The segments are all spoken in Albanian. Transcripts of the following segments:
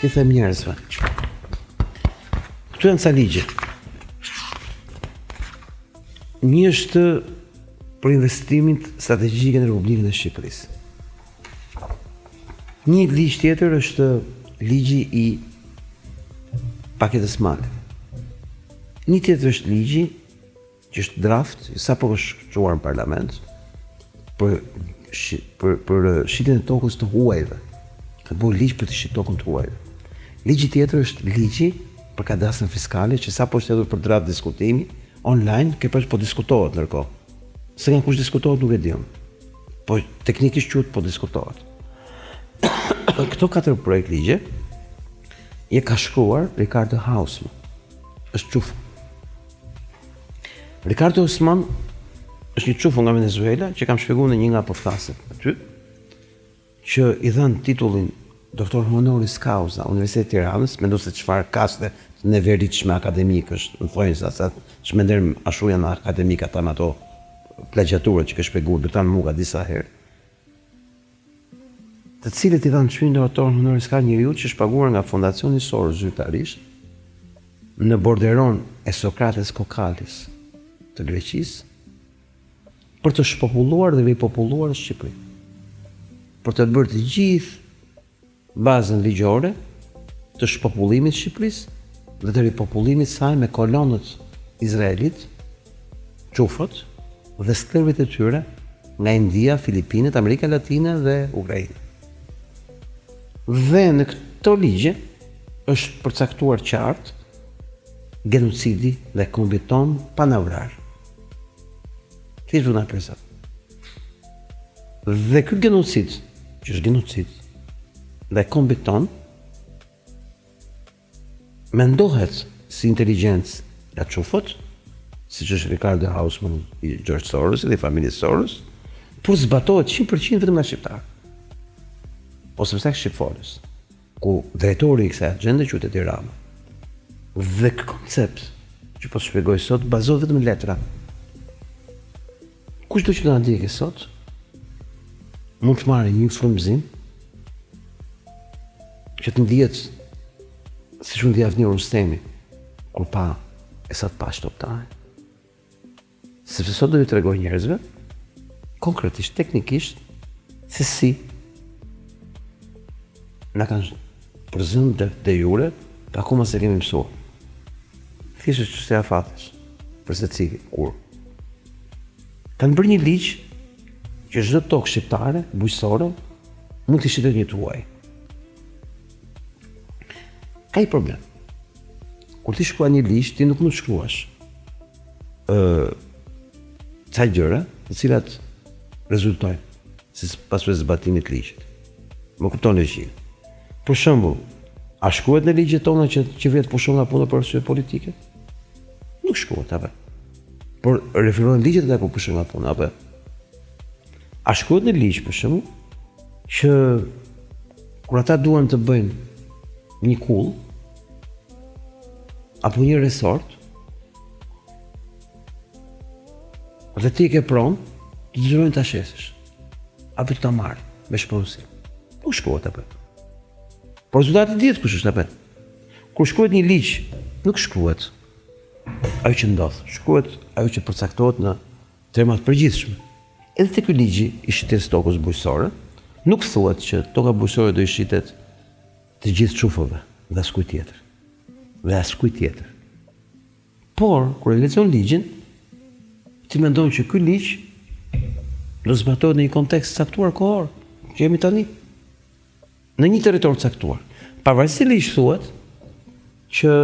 ti them njerëzve. Këtu janë ca ligje. Një është për investimin strategjik në Republikën e Shqipërisë. Një ligj tjetër është ligji i paketës male. Një tjetër është ligji që është draft, sapo është çuar në parlament për shitjen e tokës të huajve. Ka bërë ligj për të shitur tokën të huajve. Ligji tjetër është ligji për kadastrën fiskale që sapo është hedhur për draft diskutimi online, po diskutohet ndërkohë. Se kanë kush diskutohet nuk e di. Po teknikisht quhet po diskutohet. Këto 4 projekt ligje je ka shkruar Ricardo Hausmann. Është çufu. Ricardo Hausmann është një çufu nga Venezuela që kam shpjeguar në një nga podcaste aty, që i dhan titullin doktor honoris causa Universitetit të Tiranës, mendo se çfarë kaste në veritshme akademik është, më thonë se ata çmender ashtu janë akademik ata me ato plagjaturët që ka shpjeguar Betan Muga disa herë. Të cilët i dhanë çmimin doktor honoris causa njeriu që është paguar nga Fondacioni Soros zyrtarisht në borderon e Sokrates Kokalis të Greqisë për të shpopulluar dhe ripopulluar Shqipërinë. Për të bërë të gjithë bazën ligjore të shpopullimit të Shqipërisë dhe të ripopullimit saj me kolonët izraelit, çufët dhe sklerëve të tyre nga India, Filipinet, Amerika Latine dhe Ukrainë. Dhe në këto ligje është përcaktuar qartë genocidi dhe kombiton panavrar. Thjesht una person. Dhe ky genocid, që është genocid, dhe kombiton mendohet si inteligjencë nga çufët, siç është Ricardo Hausmann i George Soros dhe i familjes Soros, por zbatohet 100% vetëm nga shqiptarë. Ose pse shqiptarës, ku drejtori i kësaj agjende quhet Edi Rama. Dhe ky koncept që po shpjegoj sot bazohet vetëm në letra. Kushdo që na ndjekë sot mund të marrë një frymëzim që të ndihet siç u ndjej një Rustemi kur pa e sa të pashtë optare. Sepse sot do t'ju tregoj njerëzve konkretisht, teknikisht, se si na kanë përzënë de jure, akoma se kemi mësuar. Thjesht është çështja e fatesh, për secili, kur. Kanë bërë një ligj që çdo tokë shqiptare, bujqësore, mund të shitet një tuaj. Ka i problem. Kur ti shkruan një ligj, ti nuk mund të shkruash ca gjëra, të cilat rezultojnë si pas zbatimit të ligjit. Më kupton logjikën. Për shembull, a shkruhet në ligjet tona që qeveria pushon nga puna për arsye politike? Nuk shkruhet apo. Por referohen ligjet apo pushon nga puna apo? A shkruhet në ligj për shembull që kur ata duan të bëjnë një kull apo një resort, dhe ti ke pronë, të dëgjojnë ta shesësh, apo të ta marrë me shpronësi. Nuk shkruhet apo. Por rezultati dihet kush është apo. Kur shkruhet një ligj, nuk shkruhet ajo që ndodh, shkruhet ajo që përcaktohet në terma të përgjithshme. Edhe te ky ligji i shitjes tokës bujqësore, nuk thuhet që toka bujqësore do i shitet të gjithë çufëve dhe askujt tjetër. Dhe askujt tjetër. Por kur e lexon ligjin, ti mendon që ky ligj do zbatohet në një kontekst caktuar kohor, që jemi tani. Në një territor caktuar. Pavarësisht thuhet që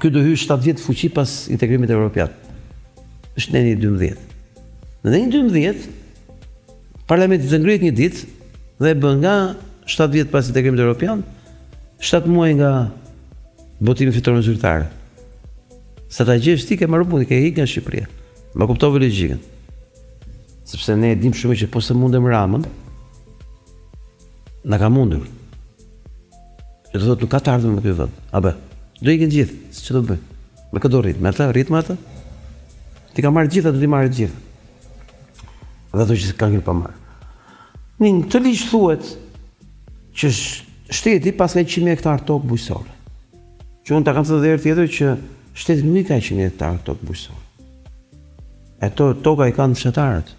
ky do hyjë 7 vjet fuqi pas integrimit evropian. Është në 12. Në 12 parlamenti ngrihet një ditë dhe bën nga 7 vjet pas integrimit evropian 7 muaj nga botimi fitoren zyrtare. Sa ta gjesh ti ke marrë punë, ke ikë nga Shqipëria. Ma kuptove logjikën. Sepse ne e dim shumë që po se mundem Ramën, na ka mundur. Që do thotë nuk ka të ardhur me këtë vend. Apo, do ikën gjithë, si që do bëj. Me këtë do rrit, me ata, rrit me ata. Ti ka marrë gjitha, do t'i marrë gjithë. Dhe ato që kanë ngritur pa marrë. Në këtë ligj thuhet që shteti pas ka 100.000 hektar tokë bujqësore. Që unë ta kam thënë edhe tjetër që shteti nuk i ka 100.000 hektar tokë bujqësore. Ato toka i kanë fshatarët.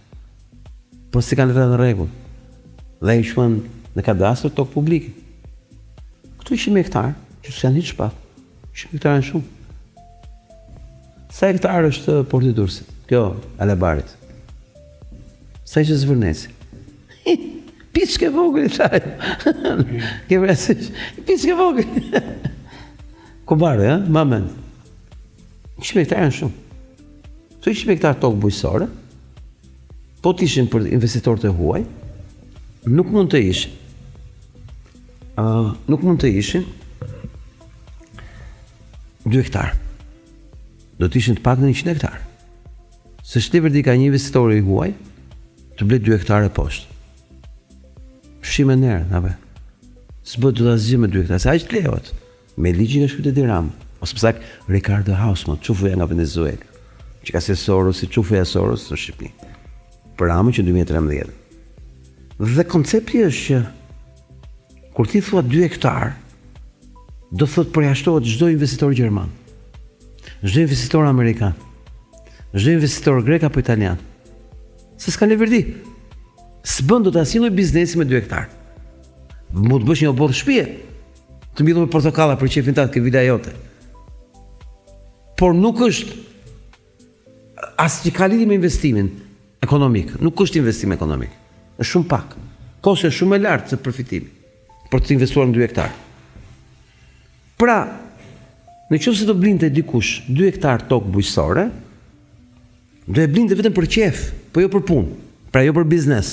Po si kanë rënë në rregull. Dhe i shkon në kadastër tokë publike. Këtu 100.000 hektar, që s'janë hiç pak. 100 hektar janë shumë. Sa hektar është Porti Durrësit? Kjo, Alabarit. Sa që Zvërneci? Piçke vogël thaj. Ke vërtetë? Piçke vogël. Kobare, mamen. 100 hektar janë shumë. Këto 100 hektar tokë bujqësore, po të ishin për investitorët e huaj, nuk mund të ishin. Nuk mund të ishin 2 hektar. Do të ishin të paktën 100 hektar. Se shtyvërdi ka një investitor i huaj të blet 2 hektar e poshtë. Shime nërë, nabe. S'bët të asgjë me 2 hektar, se aq lejohet. Me ligjin e shkruajtur Ram, ose pësak Ricardo Hausmann, çufuja nga Venezuela, që ka se Soros, si çufuja Soros në Shqipëri. Për Ramën që 2013. Dhe koncepti është që kur ti thua 2 hektar, do thot përjashtohet çdo investitor gjerman, çdo investitor amerikan, çdo investitor grek apo italian. Se s'ka leverdi. S'bën dot asnjë lloj biznesi me 2 hektar. Mund të bësh një oborr shtëpie, të mbyllur me portokalla për qefin tatë ke vila jote. Por nuk është as që ka lidhje me investimin ekonomik, nuk është investim ekonomik. Është shumë pak. Kosto është shumë e lartë se përfitimi për të investuar në 2 hektar. Pra, nëse do blinte dikush 2 hektar tokë bujqësore, do e blinte vetëm për qef, po jo për punë, pra jo për biznes.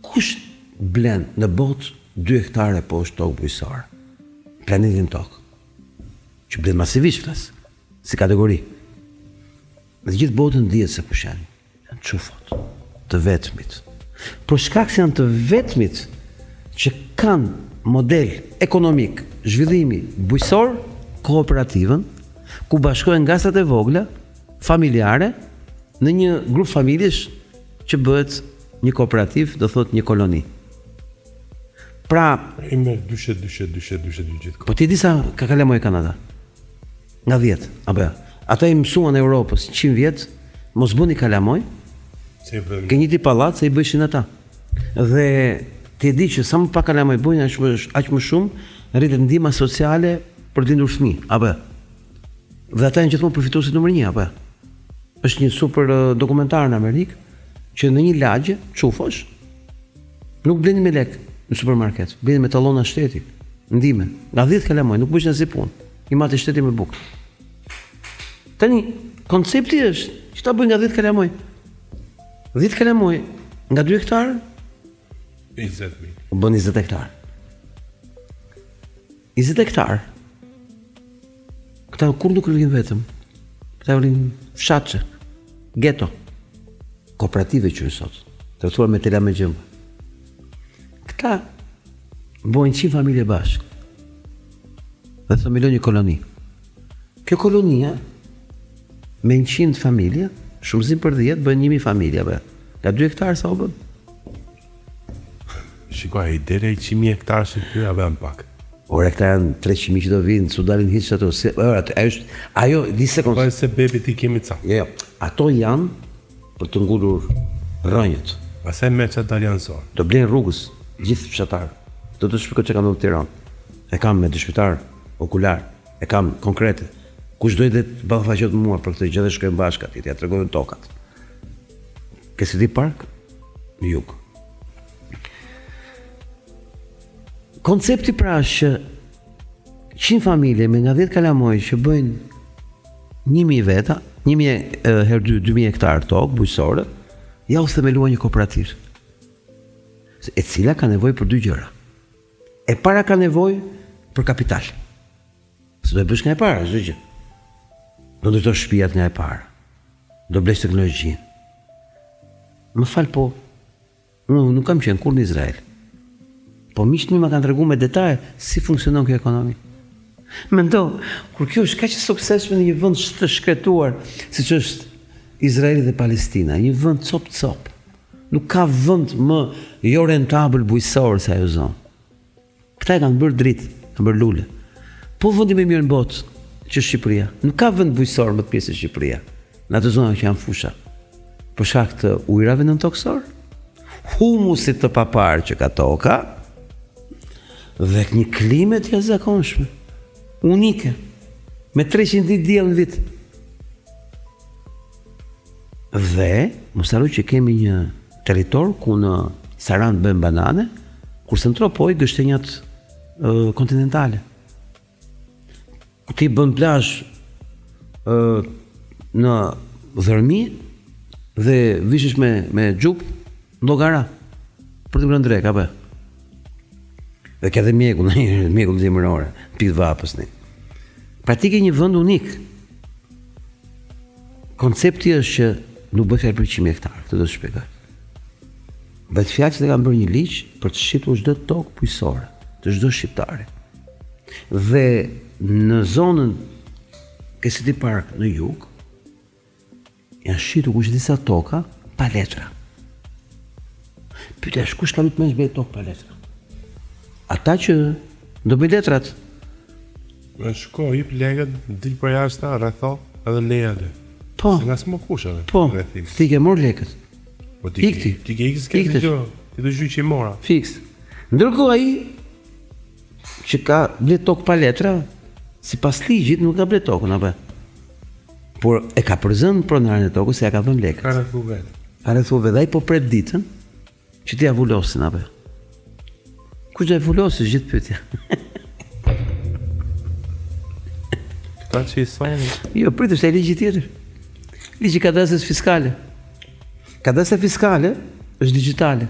Kush blen në botë 2 hektare poshtë tokë bujqësore? Planetin tokë. Që blen masivisht flas, si kategori. Dhe gjithë botën dihet se kush janë. Janë çufot, të vetmit. Por shkak se janë të vetmit që kanë model ekonomik, zhvillimi bujqësor, kooperativën, ku bashkohen gasat e vogla, familjare, në një grup familjesh që bëhet një kooperativ, do thot një koloni. Pra, I merr dyshet gjithë. po ti di sa ka kalamoj Kanada? Nga 10, apo. Ata i mësuan Europës 100 vjet, mos bëni kalamoj. Ke një tip pallat se i bëshin ata. Dhe ti di që sa më pak kalamoj bëjnë, aq më shumë rritet ndihma sociale për të lindur fëmijë, apo. Dhe ata janë gjithmonë përfituesit numër 1, apo. Është një super dokumentar në Amerikë që në një lagje çufosh nuk bleni me lek në supermarket, bleni me tallona shteti, ndihme, nga 10 kalamoj, nuk bësh asnjë punë. I mati shteti me bukë. Tani, koncepti është që ta bëj nga 10 kalamoj. 10 kalamoj nga 2 hektar 20.000. u bën 20 hektar. 20 hektar. Këta kur nuk rrin vetëm. Këta rrin fshatçe, geto, kooperative që sot, të thuar me tela me gjëmbë. Këta bojnë 100 familje bashkë. Dhe të milion një koloni. Kjo kolonia, me 100 familje, shumëzim për 10, bën 1000 familje, be. Nga 2 hektar sa u bën? Shikoj, i dere i 100.000 hektarë që këtyre avem pak. Ora këta janë 300.000 që do vinë, su dalin hiç ato. Ajo, di sekond. Po se bebi ti kemi ca. Jo, ato janë për të ngulur rrënjët. Pastaj me çat dalin zor. Do blenë rrugës, gjithë fshatar. Do të shpjegoj çka ndodh në Tiranë. E kam me dëshmitar okular, e kam konkrete. Kush dojë të ballafaqohet me mua për këtë gjë dhe shkojmë bashkë atje, t'ia tregojmë tokat. Ke si di park? Në jug. Koncepti pra është që 100 familje me nga 10 kalamoj që bëjnë 1000 veta, 1000 herë 2, 2000 hektar tokë bujqësore, ja u themelua një kooperativë. E cila ka nevojë për 2 gjëra. E para ka nevojë për kapital. Se do e bësh nga e para, çdo gjë. Do ndërtosh shtëpiat nga e para. Do blesh teknologjinë. Më fal po. Unë nuk kam qenë kur në Izrael. Po miqtë mi ma kanë treguar me detaje si funksionon kjo ekonomi. Mendo, kur kjo është kaq e suksesshme në një vend të shkretuar siç është Izraeli dhe Palestina, një vend cop. Nuk ka vend më jo rentabël bujqësor se ajo zonë. Këta e kanë bërë dritë, kanë bërë lule. Po vendi më i mirë në botë që Shqipëria. Nuk ka vend bujësor më të pjesë e Shqipëria. Në atë zona që janë fusha. Për shkak të ujrave nëntokësor, humusit të papar që ka toka dhe një klime të jashtëzakonshme, unike, me 300 ditë diell në vit. Dhe mos harro që kemi një territor ku në Sarand bën banane, kurse në Tropoj gështenjat kontinentale. Ti bën plazh në Dhërmi dhe vishesh me xhup llogara për të ngrënë drek apo. Dhe ka dhe mjekull zemërore, pikë vapës ne. Pratikë një vend unik. Koncepti është që nuk bëhet fjalë për 100 hektar, këtë do të shpjegoj. Bëhet fjalë se kanë bërë një ligj për të shitur çdo tokë bujësore të çdo shqiptari. Dhe në zonën City Park në jug janë shitur kush disa toka pa letra. Pyetja është kush ka lutë më bëj tokë pa letra? Ata që do bëj letrat. Më shko, hip legët, dil për jashtë, rretho edhe leja aty. Po. Se nga s'mo kush edhe. Po. Ti ke marr lekët. Po ti ke ikës ke gjë. Ti do gjyq që i mora. Fiks. Ndërkohë ai që ka ble tokë pa letra, sipas ligjit nuk ka ble tokën apo. Por e ka përzënë pronarin e tokës se ja ka dhënë lekët. Ka rrethu vetë. Ka rrethu vetë ai po pret ditën që ti ja vulosin apo. Kush do e vulosë gjithë pyetja? Këta që i sajnë. Jo, pritë është e ligji tjetër. Ligji kadastrës fiskale. Kadastra fiskale është digjitale.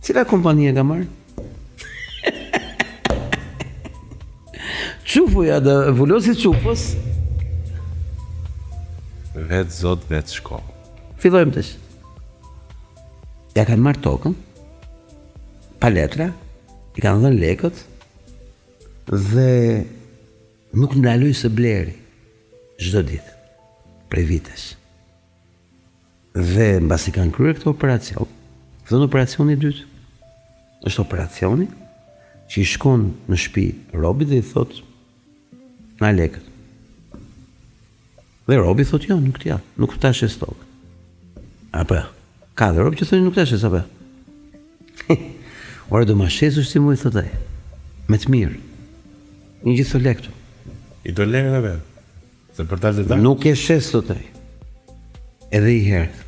Cila kompania ka marrë? Qufuja dhe vullosi qufës. Vetë zot, vetë shko. Fillojmë tësh. Ja kanë marrë tokën, pa letra, i kanë dhënë lekët, dhe nuk ndaloj së bleri çdo ditë, prej vitesh. Dhe mbasi kanë kryer këtë operacion, fillon operacioni i dytë. Është operacioni që i shkon në shtëpi robit dhe i thot na lekët. Dhe robi thot jo, nuk t'ja, nuk tash e stokë. Apo, ka dhe robi që thonë nuk tash e apo. Ora do ma shesësh si mu i thot ai. Me të mirë. Një gjithë të lekëtu. I do lekët e vetë. Se për talë të dalë. Nuk e shes thot ai. Edhe i herë.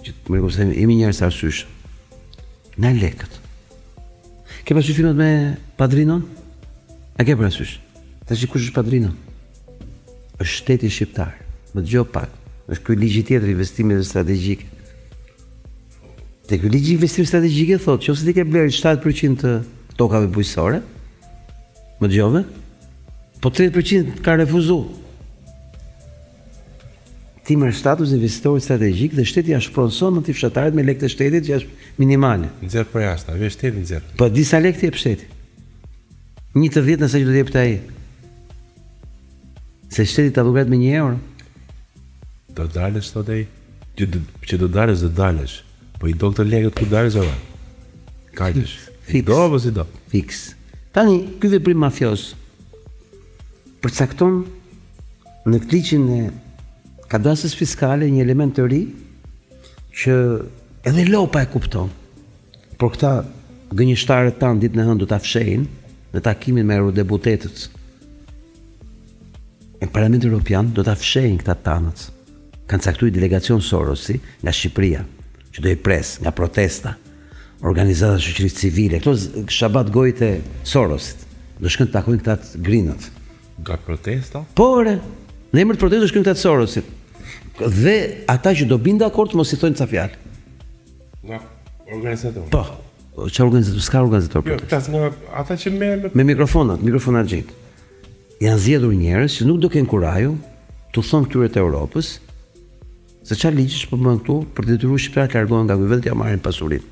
Që të mërë kusë imi njerës arsysh. Na lekët. Ke pasur filmat me padrinon? A ke parasysh? Tash kush është padrinon? Është shteti shqiptar. Më dëgjoj pak. Është ky ligji tjetër i investimeve strategjike. Te ky ligj i investimeve strategjike thotë që ose ti ke blerë 7% të tokave bujësore, më dëgjove? Po 30% ka refuzuar. Ti merr status investitori strategjik dhe shteti ja shpronson në të fshatarit me lekë të shtetit që është minimale. Nxjerr për jashtë, vetë shteti nxjerr. Po disa lekë jep shteti. 1/10 nëse që do të jep ai. Se shteti ta dhurat me 1 euro. Do dalësh sot ai. Që do dalësh, do dalësh. Po i do këtë lekët ku dalësh ora. Kaqësh. Fiks. Do apo si do? Fiks. Tani ky veprim mafios përcakton në ligjin e kadastrës fiskale një element të ri që edhe lopa e kupton. Por këta gënjeshtarët tanë ditën e hënë do ta fshehin në takimin me eurodeputetët e Parlamentit Evropian, do ta fshehin këta tanët. Kanë caktuar delegacion Sorosi nga Shqipëria, që do i pres nga protesta, organizata shoqërisë civile, këto shabat gojët e Sorosit. Do shkojnë të takojnë këta grinët. Nga protesta? Por, në emër të protestës do shkojnë këta të Sorosit. Dhe ata që do binë dakord mos i thonë ca fjalë. Nga organizator. Po, çfarë organizator? S'ka organizator. Jo, tas nga ata që merren me mikrofon argjend. Janë zgjedhur njerëz që nuk do kenë kurajë të thonë këtyre të Europës se çfarë ligjesh po bën këtu për të detyruar shqiptarët të largohen nga ky vend t'ia marrin pasurinë.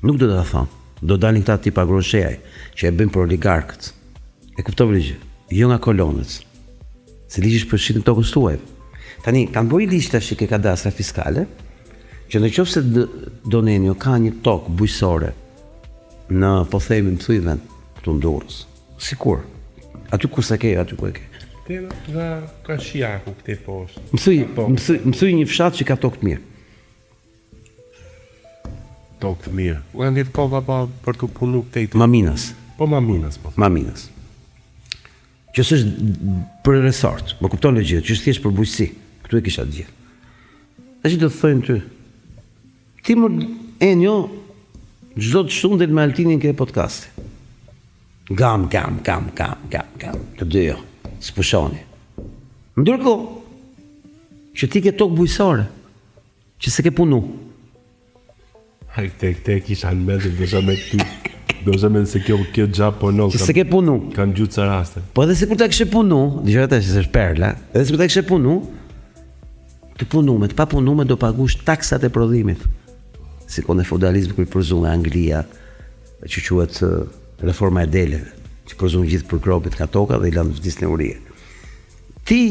Nuk do ta thonë. Do dalin këta tipa Grosheaj që e bëjnë për oligarkët. E kuptove ligj? Jo nga kolonët. Se ligjesh për shitën tokës tuaj. Tani kanë bërë ligj tash që kadastra fiskale që nëse Donenio ka një tokë bujësore në po themi më thuj vend këtu në Durrës. Sikur. Aty ku se ke, aty ku e ke. Te nga ka shiaku këte poshtë. Mësuj një fshat që ka tokë të mirë. Tokë të mirë. U kanë ditë kova pa për të punu këtej. Maminas. Po Maminas, po. Maminas. Që s'është për resort, më kupton e gjithë, që është thjesht për bujqësi. Këtu e kisha të gjithë. Tash do të thojnë ty. Ti më Enjo, çdo të shtunë del me Altinin ke podcasti. Gam. Të dy jo. S'pushoni. Ndërkohë, që ti ke tokë bujësore, që se ke punu. Këte kisha në mendin, do zëmen se kjo gjabë po në, Që se ke punu. kanë gjutë sa raste. Po edhe si kur ta kishe punu, dëgjoj atë që është perla, edhe si kur ta kishe punu, të punume, të pa punume do pagush taksat e prodhimit. Si kone feudalizmi kur i përzu nga Anglia, që quhet reforma e deleve, që përzu gjithë për kropit ka toka dhe i lanë vdis në urie. Ti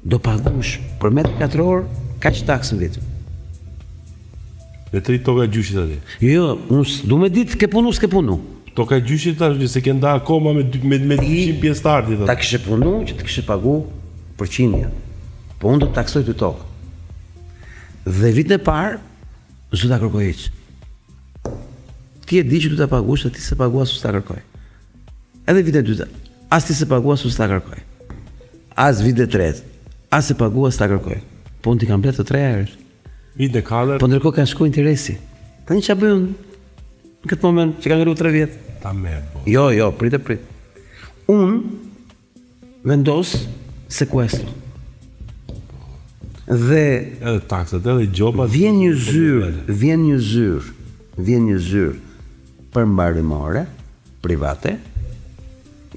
do pagush për metër katror kaq taksë në vit. Dhe të toka gjyshit atë. Jo, unë du me ditë ke punu, s'ke punu. Toka gjyshit tash se ke nda akoma me 200 pjesëtarë. Ta kishe punu që të kishe pagu përqindja. Po unë do të taksoj të tokë. Dhe vitin e parë, s'u ta kërkoj hiç. Ti e di që du ta pagush dhe ti se pagua s'u ta kërkoj. Edhe vitin e dytë, as ti se pagua s'u ta kërkoj. As vitin e tretë, as se pagua s'ta kërkoj. Po unë ti kam bletë të 3 herë. Vitin e katërt. Po ndërkohë ka shku interesi. Tani ç'a bëjmë në këtë moment që ka ngritur 3 vjet? Ta merë, po. Jo, prit. Unë vendos sekuestro. Dhe Edhe taksat, edhe gjobat. vjen një zyrë për mbarimore private,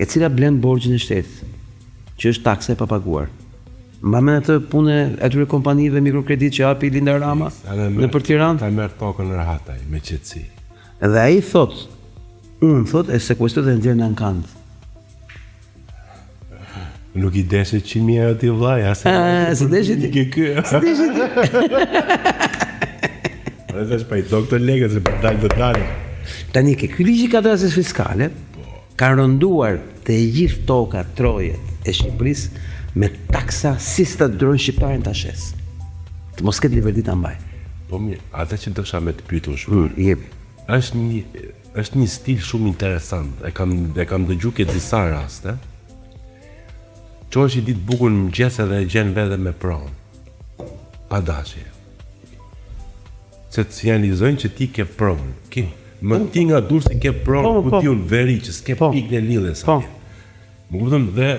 e cila blen borxhin e shtetit, që është taksa e papaguar. Mba me atë punë e atyre kompanive mikrokredit që hapi Linda Rama në për Tiranë. Ta merë tokën në rahataj, me qetësi. Dhe ai unë thot e sekuestroj dhe nxjerr në ankand. Nuk i deshe 100.000 euro ti vllai, Se deshi ti. Ke ky. Edhe tash pa i doktor legët se për dalë do dalë. Tani ke ky ligj i kadrasës fiskale ka rënduar të gjithë tokat trojet e Shqipërisë me taksa si sta drojnë shqiptarin ta shes. Të mos ketë liberti ta mbaj. Po mirë, ata që dësha me të pyetur shumë. Jep. Është një stil shumë interesant. E kam dëgju ke disa raste. Që është i ditë bukur në mëngjes edhe e gjen vete me pronë. Pa dashje. Se të sinjalizojnë që ti ke pronë. Më ti nga dur se ke pronë, ku ti unë veri që s'ke pikë në lidhe sa. Më kuptëm dhe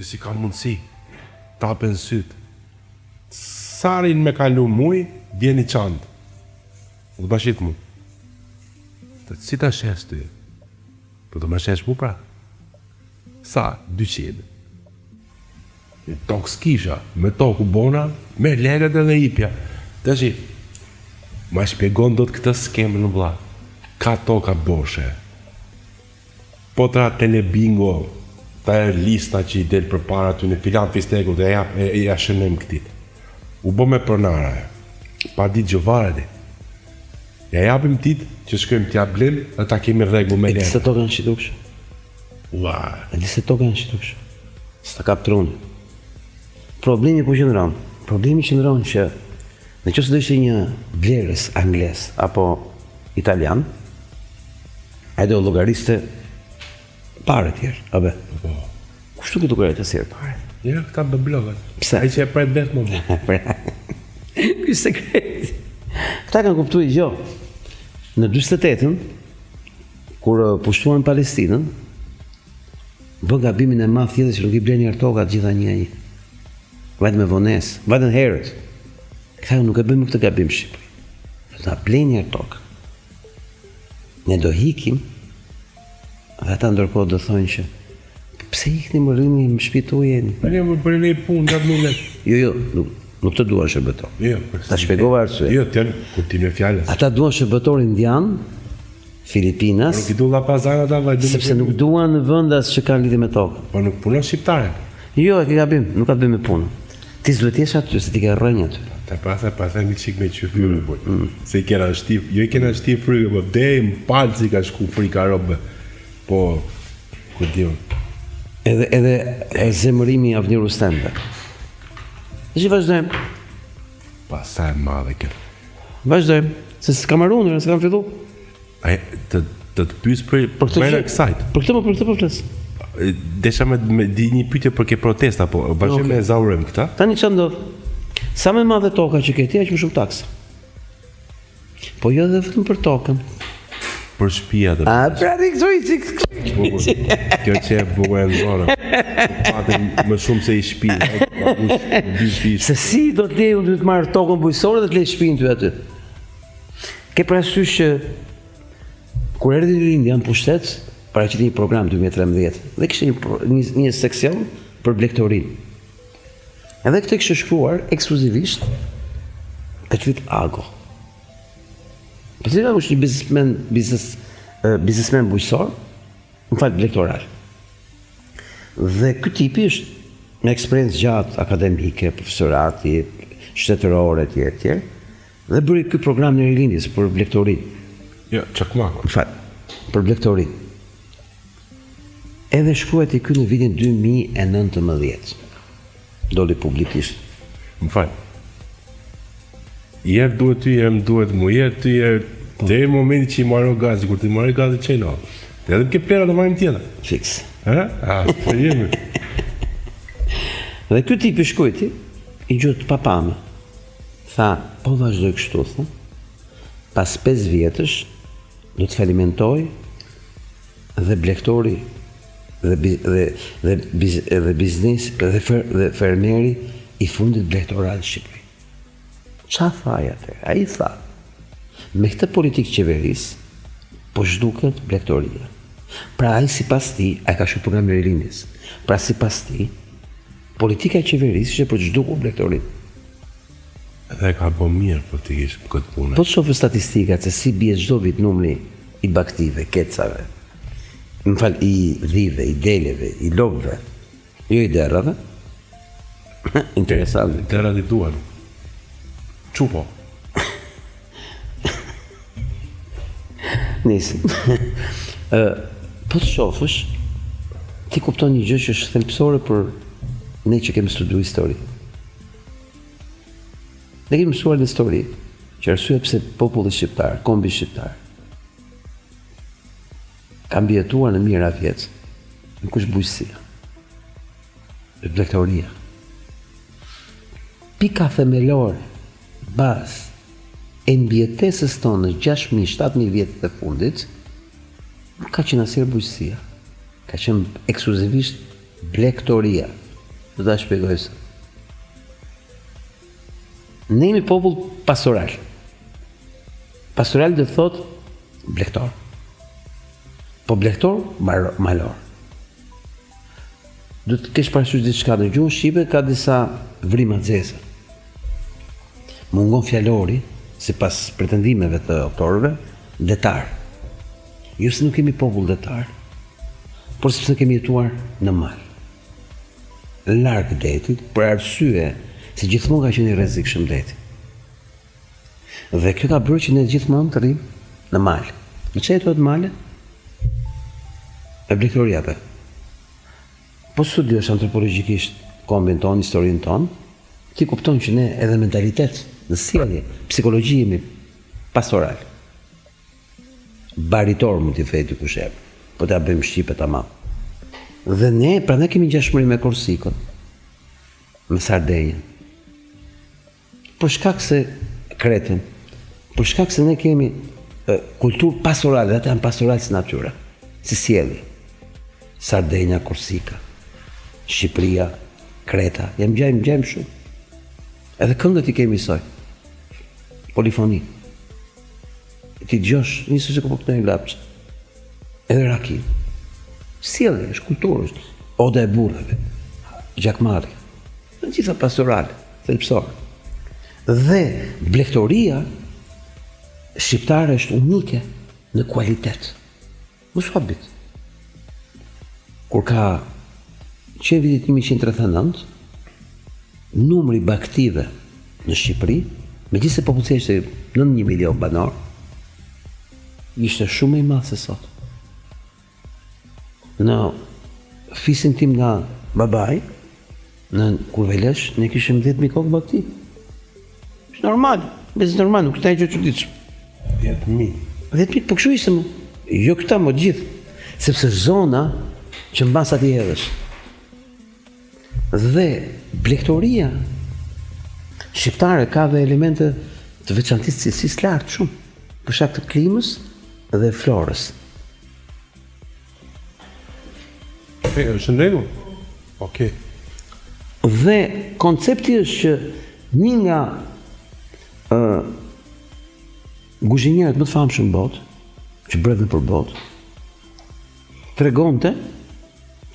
si ka mundësi, tapen sytë. Sarin me kalu muj, vjen i qandë. Dhe bashit mu. Si ta shes ty? Po të më shesh mu pra? Sa? 200. Tokë s'kisha, me tokë u bona, me legët edhe ipja. Të shi, ma shpjegon do të këtë skemë në vla. Ka toka boshe. Po të ra telebingo, ta e lista që i del për para të në filan fisteku dhe ja shënëm këtit. U bo me pronara, pa ditë gjëvare di. Ja japim tit që shkojmë t'ja blim dhe ta kemi regu me E lene. di se toka në shqitupsh. Ua, E di se toka në shqitupsh. S'ta kap truni. Problemi ku qëndron? Problemi qëndron që në qësë do ishte një blerës angles apo italian, a do llogariste pare tjerë, abe. po. Kushtu këtu kërë të sirë pare? Ja, këta bëblogët. Pse? Ai që e pret vetë më bu. Ky sekreti. Këta kanë kuptuar gjë. Në 48-ën, kur pushtuan Palestinën, bë gabimin e madh thjesht që nuk i bleni artoka të gjitha një. Vetëm me vonesë, vetëm herët. Këta nuk e bëjmë këtë gabim në Shqipëri. Do ta bleni artoka. Ne do hikim, dhe ata ndërkohë do thonë që pse ikni më rrini më shtëpi tu jeni? Ne më bëri ne punë nga millet. Jo, nuk të duan shërbëtor. Jo, Ta shpjegova arsye. Jo, tjen kuptimin e fjalës. Ata duan shërbëtor indian, Filipinas, Nuk i du la pazar ata vajtë. sepse nuk duan në vendas që kanë lidhje me tokën. Po nuk punon shqiptare. Jo, e ke gabim, nuk ka të bëjë me punën. Ti s'duhet të jesh aty, se ti ke rrënjë aty. Ta pasa një qik me që fyrë, po. Se i kena shtif, jo i kena shtif frikë, po deri më palë si ka shku frika robë. Po, ku diun. Edhe zemërimi i Avni Rustembe. Dhe që vazhdojmë? Pa, sa e madhe kjo. Vazhdojmë, se s'kam arruar, s'kam fillu. Ai të pyes për këtë kësajt. Për këtë po flas. Desha me di një pyetje për ke protesta, po vazhdojmë me zaurojmë këta. Tani ç'a ndodh? Sa më madhe toka që ke ti, aq më shumë taksa. Po jo edhe vetëm për tokën. Për shtëpia të. A pra rikthoi Kjo që e bukur në zonë. Patë më shumë se i shtëpi. Se si do të leju të marr tokën bujësore dhe të lej shtëpinë ty aty. Ke parasysh që kur erdhi Lindi në pushtet, paraqiti një program 2013 dhe kishte një seksion për blegtorinë. Edhe këtë kishte shkruar ekskluzivisht ka qytet Ago. Pasi Ago është një biznesmen bujësor, blegtoral. Dhe ky tipi është me eksperiencë gjatë akademike, profesorati, shtetërore etj. Dhe bëri ky program në Rilindjes për blegtorinë. Jo, çakmak. Për blegtorinë. Edhe shkruajti ky në vitin 2019. Doli publikisht. Më fal. Herë duhet ty, herë më duhet mu, herë ty, herë deri në momentin që i marrë gazi, kur ti marrë gazi çelo. Edhe ke plera të marrim tjetër. Fiks. Po jemi. Dhe ky tip i shkruajti, i gjot papame. Tha, po vazhdoj kështu, tha. Pas 5 vjetësh do të falimentoj dhe blegtori dhe biznes dhe fermeri i fundit blegtoral në Shqipëri. Qa thaj atë? A i tha, me këtë politikë qeverisë, po zhduket blegtoria. Pra a i si pas ti, a i ka shumë program në Rilindjes, pra si pas ti, politika e qeverisë ishte për zhdukur blegtorinë. Edhe ka bo mirë për të kishë për këtë punë. Po të shofë statistikat se si bje çdo vit numri i baktive, kecave, i dhive, i deleve, i lopëve, jo i derrave. Interesant. Derrat i duan. Çupo. Nisim. Po të shofësh, ti kupton një gjë që është thelbësore për ne që kemi studiuar histori. Ne kemi mësuar në histori që arsye pse populli shqiptar, kombi shqiptar, ka mbijetuar në mijëra vjet, nuk është bujësia, është blegtoria. Pika themelore, bazë e mbijetesës tonë në 6.000-7.000 vjetët e fundit, nuk ka qenë asnjëherë bujësia, ka qenë ekskluzivisht blegtoria. Do ta shpjegoj se. Ne jemi popull pastoral. Pastoral dhe thot blegtor. Po blegtor, malor. Do të kesh parasysh diçka në gjuhën shqipe, ka disa vrima zeze. Mungon fjalori, sipas pretendimeve të autorëve, detar. Jo se nuk kemi popull detar, por sepse kemi jetuar në mal. Larg detit, për arsye se gjithmonë ka qenë i rrezikshëm deti. Dhe kjo ka bërë që ne gjithmonë të rrim në mal. Në çfarë jetohet male? E blegtoriave. Po studiosh antropologjikisht kombin ton, historinë ton, ti kupton që ne edhe mentalitet, në sjellje, psikologji jemi pastoral. Baritor mund t'i thejë dikush e, po ta bëjmë shqipe tamam. Dhe ne, prandaj kemi ngjashmëri me Korsikën, me Sardenjën. Për shkak se Kretën, për shkak se ne kemi kulturë pastorale, ata janë pastorale si natyra, si sjellje. Sardenja, Korsika, Shqipëria, Kreta, jam gjajmë shumë. Edhe këngët i kemi soj. Polifoni. Ti dëgjosh, nisë se ku po këtën e lapçë. Edhe rakin. Sjellje, është kulturë, është oda e burrave, gjakmarrja. Në gjitha pastorale, thelbësore. Dhe blegtoria shqiptare është unike në kualitet. Mos habit. Kur ka qenë vitit 1139, numri baktive në Shqipëri, megjithëse popullsia ishte 9 milion banor, ishte shumë më i madh se sot. në fisin tim nga babaj, kur velesh, ne kishim 10.000 kokë bakti. Është normal, bezë normal, nuk këta e gjë çuditshme. 10.000. 10.000, po kështu ishte më. Jo këta, më gjithë. Sepse zona që mbas ati hedhësh. Dhe blegtoria shqiptare ka dhe elemente të veçantisë cilësisë lartë shumë, për shkak të klimës dhe florës. Është në rregull? Okej. Dhe koncepti është që një nga guzhinierët më të famshëm në botë, që bredhen për botë, tregonte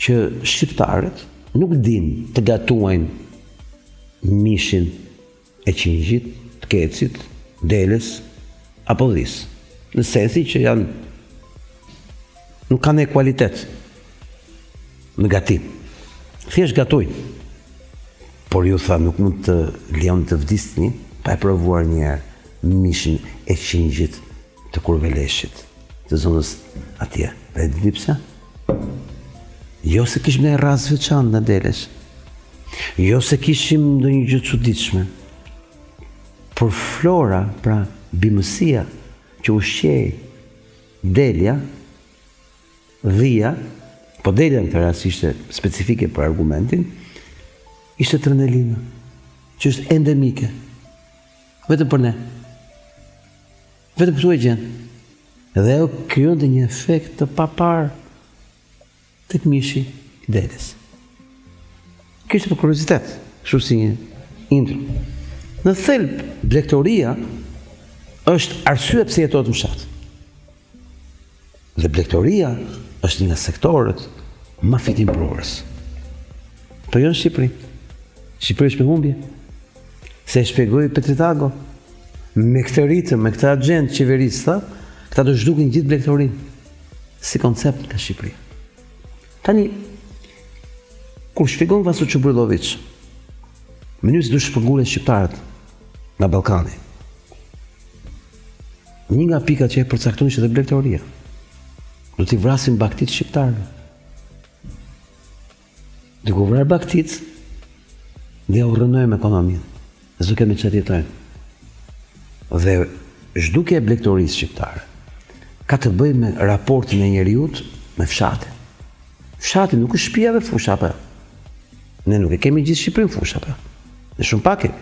që shqiptarët nuk din të gatuajnë mishin e qingjit, të kecit, deles apo dhis. Në sensi që janë nuk kanë e kualitet në gatim. Thjesht gatojnë. Por ju tha nuk mund të lejon të vdisni pa e provuar një herë mishin e qingjit të Kurveleshit, të zonës atje. Dhe di pse? Jo se kishim një rast veçantë në Deles. Jo se kishim ndonjë gjë të çuditshme. Por flora, pra bimësia që ushqej delja, dhia, po delja në këtë rast ishte specifike për argumentin, ishte trëndelina, që është endemike. Vetëm për ne. Vetëm këtu e gjenë. Dhe ajo krijonte një efekt të papar tek mishi i deles. Kishte për kuriozitet, kështu si një intro. Në thelb, blegtoria është arsye pse jetohet në fshat. Dhe blegtoria është një nga sektorët më fitimprurës. Po jo në Shqipëri. Shqipëri është me humbje. Se e shpjegoi Petritago, me këtë ritëm, me këtë agent qeverista, këta do zhdukin gjithë blegtorinë si koncept nga Shqipëria. Tani, kur shpjegon Vaso Çubrilović, mënyrë se du shpërngullen shqiptarët nga Ballkani, një nga pikat që e përcakton ishte dhe blegtoria. Do t'i vrasin baktit shqiptarëve. Dhe ku vrarë baktit, dhe ja urrënojmë ekonominë, dhe s'do kemi çfarë jetojmë. Dhe zhdukja e blegtorisë shqiptare ka të bëjë me raportin e njeriut me fshatin. Fshati nuk është shtëpia dhe fusha apo. Ne nuk e kemi gjithë Shqipërinë fusha apo. Ne shumë pak kemi.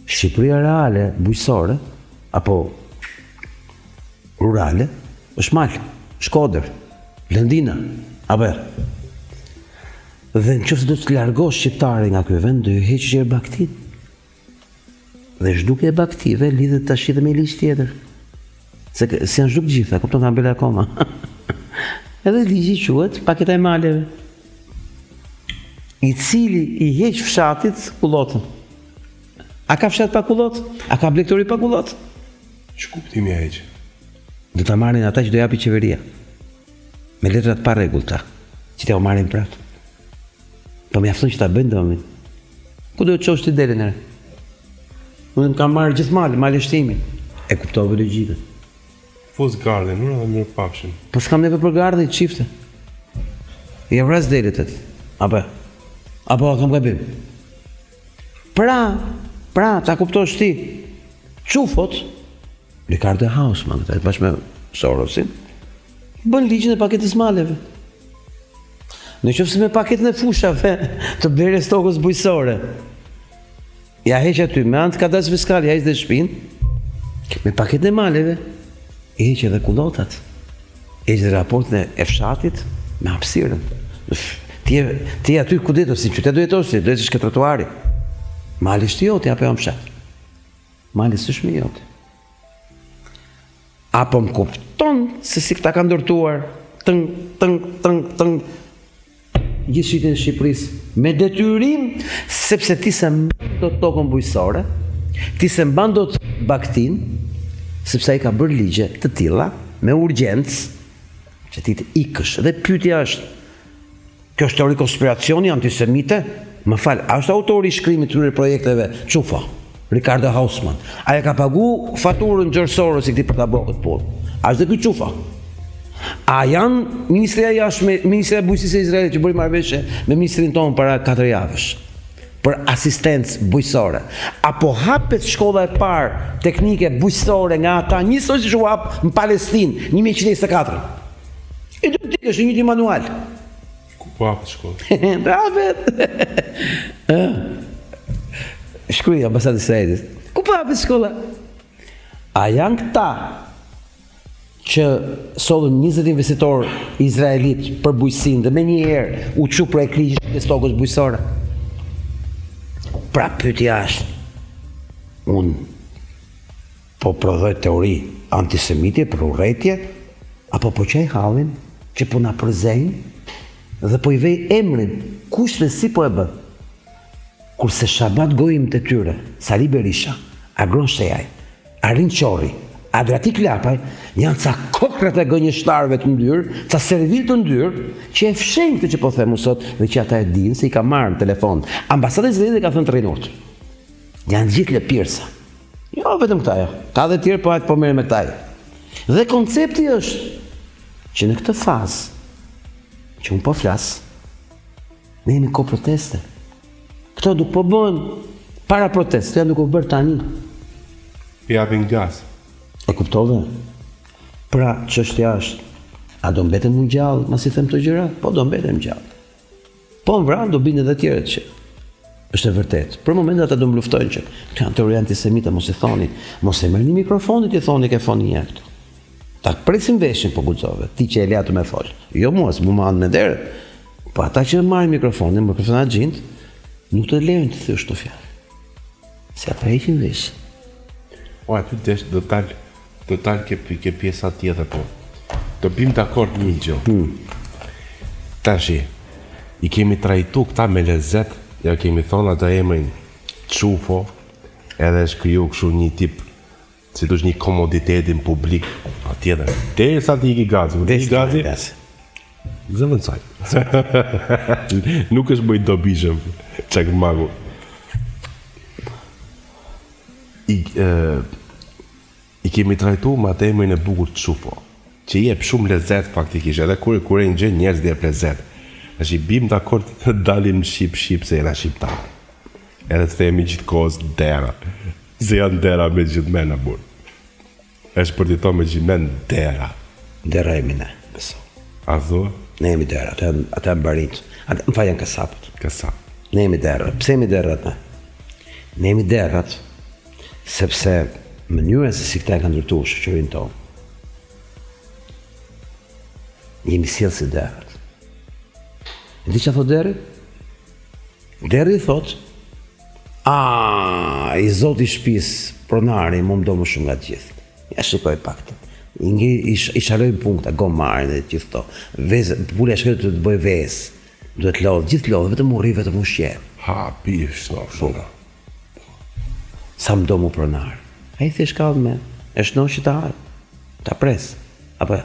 Shqipëria reale, bujqësore apo rurale është Mal, Shkodër, Lëndina, apo. Dhe nëse do të largosh shqiptare nga ky vend, do ju heqësh baktin. Dhe zhdukja e baktive lidhet tash edhe me ligj tjetër. Se janë zhduk gjitha, kupton kanë bërë akoma. Edhe ligji quhet paketa e maleve, i cili i heq fshatit kullotën. A ka fshat pa kullot? A ka blegtori pa kullot? Që kuptimi e heq? Do ta marrin ata që do japi qeveria, me letrat pa rregullta, që t'ja u marrin prapë. Po mjafton që ta bëjnë domin. Ku do të çosh ti delen e re? Unë më kam marrë gjithë male shtimin. E kuptove logjikën. Fos gardhen, nuk edhe mirë pafshin. Po s'kam neve për gardhe i qifte. Ja vras deletet. Apo kam gabim. Pra, ta kuptosh ti. Qufot, Ricardo Hausmann, këta e bashkë me Sorosin, bën ligjin e paketës maleve. Në qoftë se me paketën e fushave të blerjes tokës bujqësore, ja heq aty me anë të kadastrit fiskal, ja heq dhe shtëpinë, me paketën e maleve, i heq edhe kullotat, i heq edhe raportin e fshatit me hapësirën. Ti aty ku deto, si qytet do jetosh, do jetosh ke trotuari. Mali është joti apo jam fshat? Mali s'është më joti. Apo më kupton se si këta kanë ndërtuar tëng gjithë shitjen e Shqipërisë me detyrim, sepse ti se mban dot tokën bujqësore, ti se mban dot baktin, sepse ai ka bërë ligje të tilla me urgjencë që ti të ikësh. Dhe pyetja është, kjo është teori konspiracioni antisemite? Më fal, a është autori i shkrimit të këtyre projekteve Çufa, Ricardo Hausmann? A e ka pagu faturën gjërësore si këti për ta bërë këtë punë? A është dhe ky Çufa? A janë Ministria e Jashtme, Ministria e Bujqësisë e Izraelit që bëri marrëveshje me ministrin tonë para 4 javësh për asistencë bujqësore? Apo hapet shkolla e parë teknike bujqësore nga ata njësoj si që hap në Palestinë 1924? Identik është një manual. Ku po hapet shkolla? Hapet. Shkruaj ambasadës së Izraelit. Ku po hapet shkolla? A janë këta që sollën 20 investitor izraelit për bujqësinë dhe me njëherë u çu projekt ligj të stokës bujqësore? Pra pyetja është, unë po prodhoj teori antisemite për urrëtie, apo po qaj hallin që po na përzejnë dhe po i vej emrin kush dhe si po e bën? Kurse Shabat Gojim të tyre, Sali Berisha, Agron Shejaj, Arin Qorri, Adratik Lapaj, janë ca kokrat e gënjeshtarëve të ndyrë, ca servil të ndyrë, që e fshenjë këtë që po themu sot dhe që ata e dinë se i ka marrë në telefon. Ambasada e Izraelit ka thënë të rinurt. Janë gjithë lëpirësa. Jo, vetëm këta jo. Ka dhe tjerë po hajtë po merre me këta. Dhe koncepti është që në këtë fazë që unë po flasë, ne jemi ko proteste. Këto nuk po bën para proteste, janë nuk po bërë tani. Japin gaz. E kuptove? Pra, çështja është, a do mbeten më gjallë, mas i them të gjëra? Po do mbeten gjallë. Po në vranë do binë edhe tjerët që është e vërtet. Për moment ata do më luftojnë që të janë teori antisemita, mos i thoni, mos e merrni mikrofonit i thoni ke foni një këtu. Ta presim veshin po guxove, ti që e latu me fol. Jo mua, s'mu ma anë me derët. Po ata që marrin mikrofonin, mikrofonat gjint, nuk të lejnë të thyesh të fjalë. Se ata heqin veshin. O, aty do talë ke pjesa tjetër, po. Do bim dakord një gjë. Tashi, i kemi trajtu këta me lezet, ja kemi thonë ata emrin Çufo, edhe është kriju kështu një tip, si të është një komoditetin publik, atjetër. Derisa ti iki gazi, i gazi, zëvën saj. Nuk është bëjt dobishëm, çak magu. I kemi trajtu me atë emrin e bukur Çufo, që jep shumë lezet faktikisht, edhe kur e një gjë njerëz dhe jep lezet. Është i bim dakord dalim shqip se jena shqiptar. Edhe të themi gjithë kohës dera, se janë dera me gjithë mena burë. Është për të thonë me gjithë men dera. Dera jemi ne, beso. A thua? Ne jemi dera, ata e mbarit. Më fa janë kasapët. Kasap. Ne jemi dera. Pse jemi derat ne? Ne jemi derat, sepse mënyra se si këta e kanë ndërtuar shoqërinë tonë. Jemi sjellë si derat. E di që thot deri? Deri thot, i zoti shtëpis, pronari, mu më do më shumë nga të gjithë. Ja shikoj pak të. I sharojnë punkta, gomarin dhe gjithë to. Pulja shkëtë të bëj vezë. Duhet lodhë, gjithë lodhë, vetëm u rri, vetëm u shqe. Ha, pish, no, shumë. Sa më do mu pronari. A i thjesht ka me, e shno që ta harë, ta presë, apo